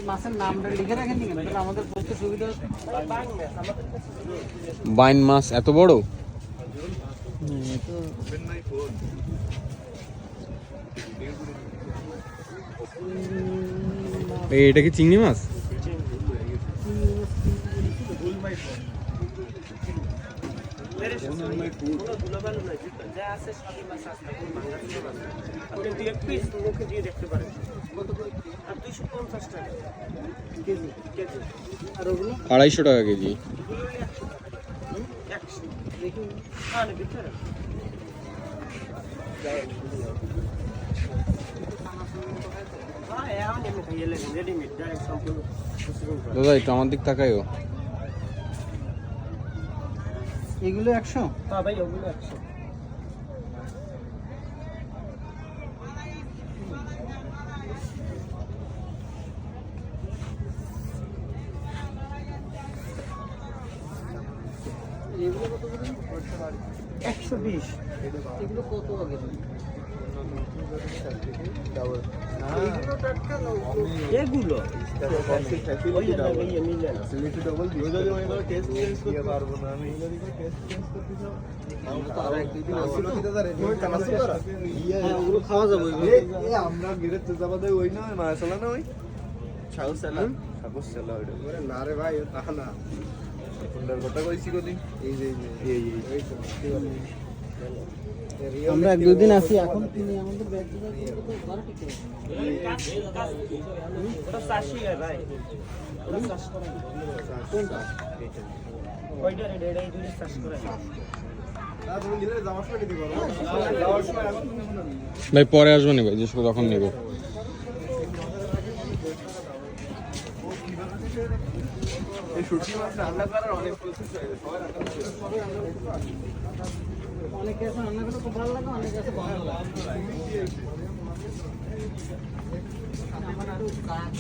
মাছের নামটা লিখে রাখেননি কেন? তাহলে আমাদের পক্ষে সুবিধা। বাইন মাছ এত বড়? এটা কি চিংড়ি মাছ? আড়াইশো টাকা কেজি। দাদা একটু আমার দিক তাকাইও। এগুলো 100? হ্যাঁ ভাই, ওগুলো 100। এগুলো কত করে? 120। এগুলো কত আগে? এগুলো টাটকা না? এগুলো ওই যে মিলে না। সিলেটি ডবল দিও যদি আমি ধরো টেস্ট চেঞ্জ করতে পারবো না, আমি যদি টেস্ট চেঞ্জ করতে চাও আমরা তো আর একদিন আসলো দিতে পারে ওই কানাসু করা হ্যাঁ, ওগুলো খাওয়া যাবে। এই আমরা গিরে তো যাবা দেই ওই না মাছলা না ওই ছাউ সালা সাপোস সালা ওইটা করে না রে ভাই তা না সুন্দর কথা কইছি কদিন এই যে এই তো আমরা 1-2 দিন আসি, এখন তিনি আমাদের ব্যাগ দিতে তো ঘরে ঠিক আছে। ওটা 80 ভাই, ওটা 80 করে কোনটা? ওইটা রেডি এই দুটো 80 করে। না তুমি গিরে যাওয়ার সময় দিতে পারো যাওয়ার সময় এখন ভাই পরে আসবো নি ভাই, যে তখন নেব। এই শুটকি মাছ রান্না করার অনেক প্রসেস আছে, সবাই রান্না করতে অনেকে আছে রান্না করলে খুব ভালো লাগে, অনেকে আছে ভালো লাগে। আমার একটু কাজ